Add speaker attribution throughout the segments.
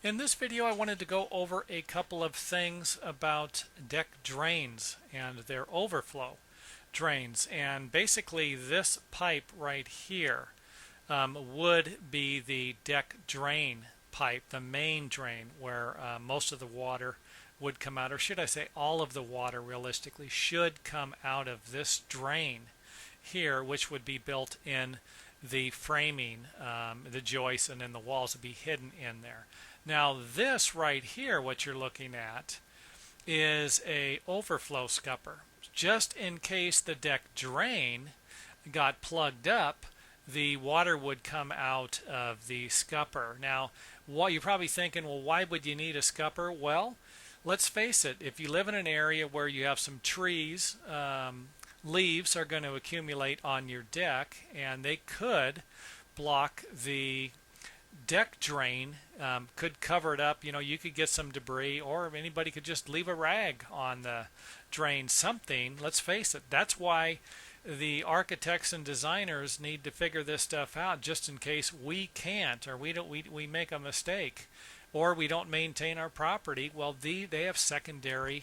Speaker 1: In this video, I wanted to go over a couple of things about deck drains and their overflow drains. And basically, this pipe right here would be the deck drain pipe, the main drain, where most of the water would come out, or should I say all of the water realistically should come out of this drain here, which would be built in the framing, the joists, and then the walls would be hidden in there. Now this right here, what you're looking at, is a overflow scupper. Just in case the deck drain got plugged up, the water would come out of the scupper. Now, what you're probably thinking, well, why would you need a scupper? Well, let's face it, if you live in an area where you have some trees, leaves are going to accumulate on your deck, and they could block the deck drain, could cover it up. You know, you could get some debris, or anybody could just leave a rag on the drain, something. Let's face it, that's why the architects and designers need to figure this stuff out, just in case we can't, or we make a mistake, or we don't maintain our property. Well, they have secondary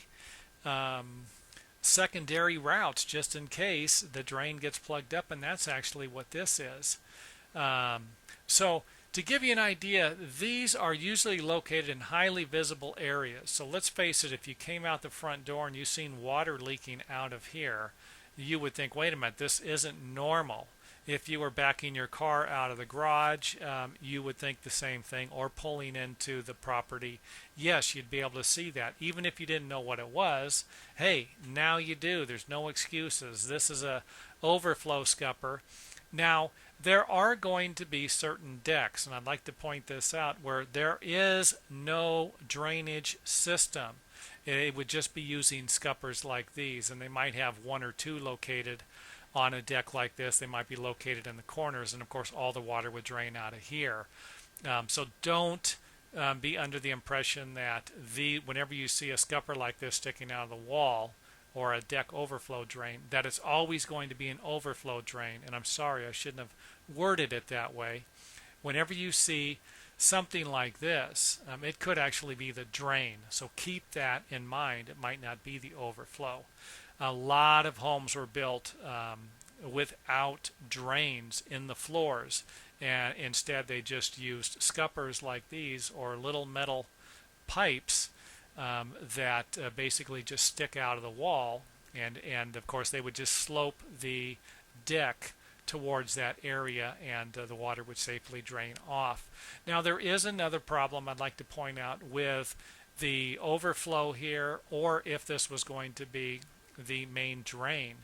Speaker 1: routes just in case the drain gets plugged up, and that's actually what this is. So to give you an idea, these are usually located in highly visible areas. So let's face it, if you came out the front door and you seen water leaking out of here, you would think, wait a minute, this isn't normal. If you were backing your car out of the garage, you would think the same thing, or pulling into the property. Yes, you'd be able to see that. Even if you didn't know what it was, hey, now you do. There's no excuses. This is a overflow scupper. Now, there are going to be certain decks, and I'd like to point this out, where there is no drainage system. It would just be using scuppers like these, and they might have one or two located on a deck like this. They might be located in the corners, and of course all the water would drain out of here. So don't be under the impression that whenever you see a scupper like this sticking out of the wall, or a deck overflow drain, that it's always going to be an overflow drain. And I'm sorry, I shouldn't have worded it that way. Whenever you see something like this, it could actually be the drain. So keep that in mind. It might not be the overflow. A lot of homes were built without drains in the floors, and instead they just used scuppers like these, or little metal pipes that basically just stick out of the wall, and of course they would just slope the deck towards that area, and the water would safely drain off. Now there is another problem I'd like to point out with the overflow here, or if this was going to be the main drain,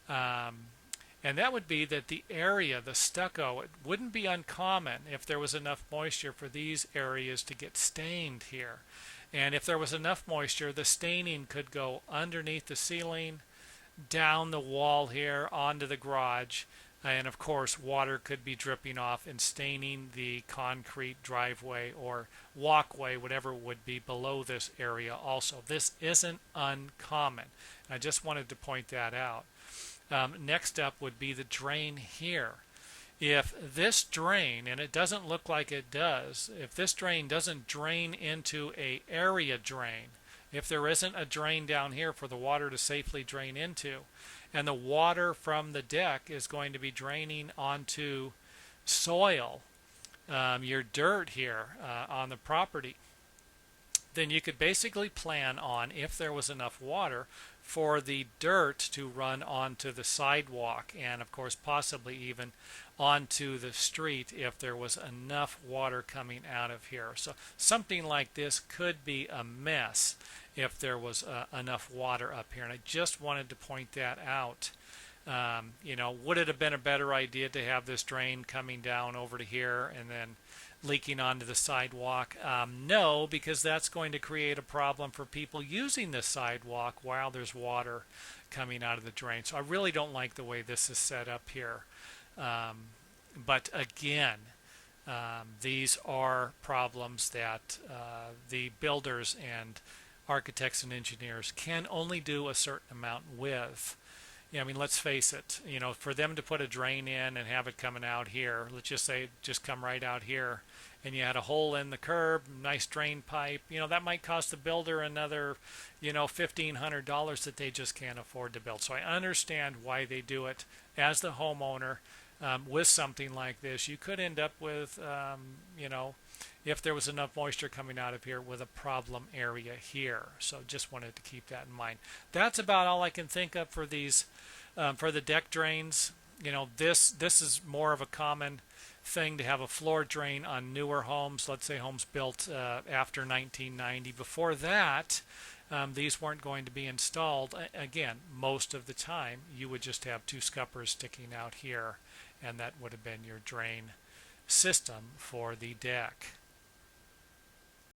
Speaker 1: and that would be that the area, the stucco, it wouldn't be uncommon if there was enough moisture for these areas to get stained here. And if there was enough moisture, the staining could go underneath the ceiling, down the wall here, onto the garage, and of course water could be dripping off and staining the concrete driveway or walkway, whatever would be below this area also. This isn't uncommon. I just wanted to point that out. Next up would be the drain here. If this drain, and it doesn't look like it does, if this drain doesn't drain into a area drain, if there isn't a drain down here for the water to safely drain into, and the water from the deck is going to be draining onto soil, your dirt here on the property, then you could basically plan on, if there was enough water, for the dirt to run onto the sidewalk, and of course possibly even onto the street if there was enough water coming out of here. So something like this could be a mess if there was enough water up here, and I just wanted to point that out. You know, would it have been a better idea to have this drain coming down over to here and then leaking onto the sidewalk? No, because that's going to create a problem for people using the sidewalk while there's water coming out of the drain. So I really don't like the way this is set up here. But again, these are problems that the builders and architects and engineers can only do a certain amount with. Yeah, I mean, let's face it, for them to put a drain in and have it coming out here, let's just say just come right out here, and you had a hole in the curb, nice drain pipe, that might cost the builder another, $1,500 that they just can't afford to build. So I understand why they do it as the homeowner. With something like this, you could end up with, if there was enough moisture coming out of here, with a problem area here. So just wanted to keep that in mind. That's about all I can think of for these, for the deck drains. This is more of a common thing to have a floor drain on newer homes. Let's say homes built after 1990. Before that, these weren't going to be installed. Again, most of the time, you would just have two scuppers sticking out here, and that would have been your drain system for the deck.